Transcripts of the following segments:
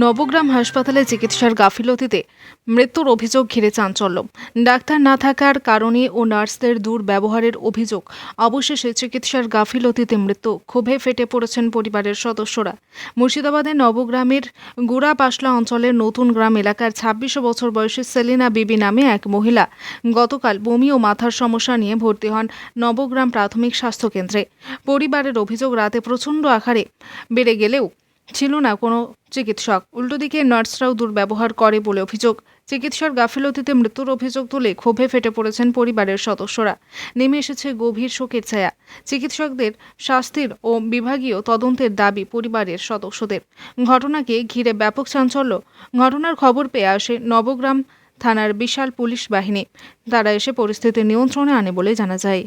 নবগ্রাম হাসপাতালে চিকিৎসার গাফিলতিতে মৃত্যুর অভিযোগ ঘিরে চাঞ্চল্য। ডাক্তার না থাকার কারণে ও নার্সদের দুর্ব্যবহারের অভিযোগ। অবশেষে চিকিৎসার গাফিলতিতে মৃত্যু। ক্ষোভে ফেটে পড়েছেন পরিবারের সদস্যরা। মুর্শিদাবাদের নবগ্রামের গুড়াপাশলা অঞ্চলের নতুন গ্রাম এলাকার ২৬ বছর বয়সী সেলিনা বিবি নামে এক মহিলা গতকাল বমি ও মাথার সমস্যা নিয়ে ভর্তি হন নবগ্রাম প্রাথমিক স্বাস্থ্যকেন্দ্রে। পরিবারের অভিযোগ, রাতে প্রচণ্ড আকারে বেড়ে গেলেও ছিল না কোনো চিকিৎসক। উল্টো দিকে নার্সরাও দুর্ব্যবহার করে বলে অভিযোগ। চিকিৎসার গাফিলতিতে মৃত্যুর অভিযোগ তুলে ক্ষোভে ফেটে পড়েছেন পরিবারের সদস্যরা। নেমে এসেছে গভীর শোকের ছায়া। চিকিৎসকদের শাস্তির ও বিভাগীয় তদন্তের দাবি পরিবারের সদস্যদের। ঘটনাকে ঘিরে ব্যাপক চাঞ্চল্য। ঘটনার খবর পেয়ে আসে নবগ্রাম থানার বিশাল পুলিশ বাহিনী। তারা এসে পরিস্থিতি নিয়ন্ত্রণে আনে বলে জানা যায়।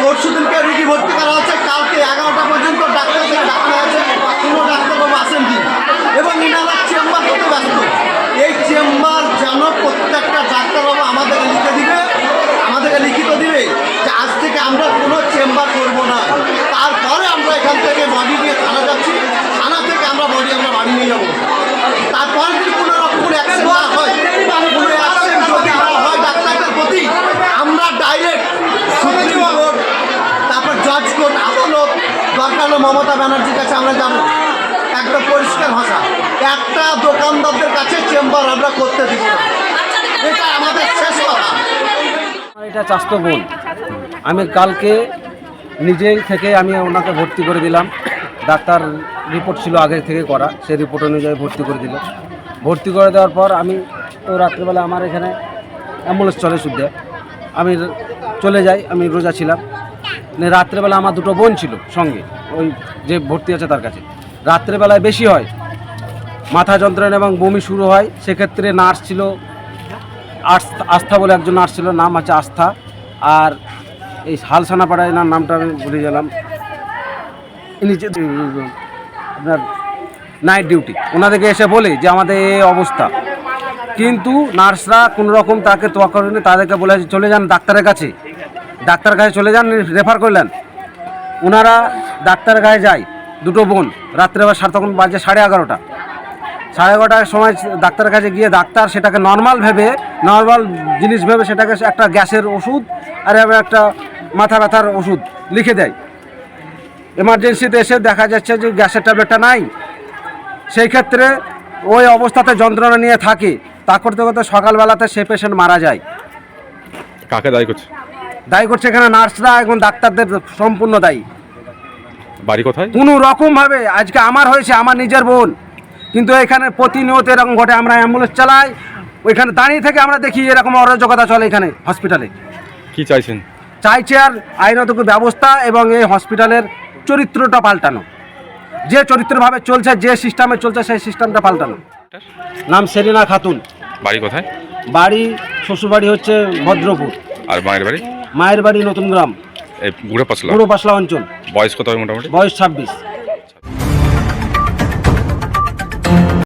পরশুদিনকে রুগী ভর্তি করা হচ্ছে, কালকে 11টা পর্যন্ত ডাক্তার আছে, কোনো ডাক্তারবাবু আসেননি এবং ইনারা চেম্বার করতে ব্যস্ত। এই চেম্বার যেন প্রত্যেকটা ডাক্তারবাবু আমাদেরকে লিখিত দিবে যে আজ থেকে আমরা কোনো চেম্বার করব না। তারপরে আমরা এখান থেকে বডি নিয়ে থানা যাচ্ছি, থানা থেকে আমরা বাড়ি নিয়ে যাবো। তারপরে যদি কোনো রকম কোনো অ্যাকশন না হয়, কোনো অ্যাকশন যদি না হয় ডাক্তারদের প্রতি, আমরা ডাইরেক্ট সুপ্রিম কোর্ট, তারপর জজ কোর্ট, আদালত, দরকার হলো মমতা ব্যানার্জির কাছে আমরা যাব। একদম পরিষ্কার ভাষা, একটা দোকানদারদের কাছে চেম্বার আমরা করতে দিব না, এটা আমাদের শেষ কথা। এটা চাস্তো বোন। আমি কালকে নিজেই থেকে আমি ওনাকে ভর্তি করে দিলাম। ডাক্তার রিপোর্ট ছিল আগে থেকে করা, সেই রিপোর্ট অনুযায়ী ভর্তি করে দিল। ভর্তি করে দেওয়ার পর আমি তো রাত্রিবেলা আমার এখানে অ্যাম্বুলেন্স চলে শুদ্ধে, আমি চলে যাই। আমি রোজা ছিলাম। রাত্রেবেলা আমার দুটো বোন ছিল সঙ্গে, ওই যে ভর্তি আছে তার কাছে। রাত্রেবেলায় বেশি হয়, মাথা যন্ত্রণা এবং বমি শুরু হয়। সেক্ষেত্রে নার্স ছিল আস্থা বলে একজন নার্স ছিল, নাম আছে আস্থা। আর এই হালসানাপাড়ায় এনার নামটা আমি ভুলে গেলাম, ইনি আপনার নাইট ডিউটি। ওনাদেরকে এসে বলে যে আমাদের এই অবস্থা, কিন্তু নার্সরা কোনো রকম তাকে তোয়াক্কা করেনি। তাদেরকে বলে চলে যান ডাক্তারের কাছে, ডাক্তারের কাছে চলে যান, রেফার করলেন। ওনারা ডাক্তারের কাছে যায়, দুটো বোন। রাত্রেবেলা তখন বাজে 11:30। 11:30টার সময় ডাক্তারের কাছে গিয়ে ডাক্তার সেটাকে নর্মাল জিনিস ভেবে সেটাকে একটা গ্যাসের ওষুধ আর একটা মাথা ব্যথার ওষুধ লিখে দেয়। এমার্জেন্সিতে এসে দেখা যাচ্ছে যে গ্যাসের ট্যাবলেটটা নাই। সেই ক্ষেত্রে ওই অবস্থাতে যন্ত্রণা নিয়ে থাকে, তা করতে করতে সকালবেলাতে সে পেশেন্ট মারা যায়। কাকে দায়ী করছে? দায়ী করছে এখানে নার্সরা এবং ডাক্তারদের সম্পূর্ণ দায়ী। বাড়ি কোথায়? কোনো রকমভাবে আজকে আমার হয়েছে, আমার নিজের বোন, কিন্তু এখানে প্রতিনিয়ত এরকম ঘটে। আমরা অ্যাম্বুলেন্স চালাই, ওইখানে দাঁড়িয়ে থেকে আমরা দেখি এরকম অরাজকতা চলে এখানে হসপিটালে। কি চাইছেন? চাইছে আর আইনত ব্যবস্থা এবং এই হসপিটালের চরিত্রটা পাল্টানো। যে চরিত্রভাবে চলছে, যে সিস্টেমে চলছে, সেই সিস্টেমটা পাল্টানো। নাম সেলিনা খাতুন। বাড়ি কোথায়? বাড়ি শ্বশুরবাড়ি হচ্ছে ভদ্রপুর। আর মায়ের বাড়ি? মায়ের বাড়ি নতুন গ্রাম, এই গুড়াপাশলা গুড়াপাশলা অঞ্চল। বয়স কত হবে মোটামুটি? বয়স 26।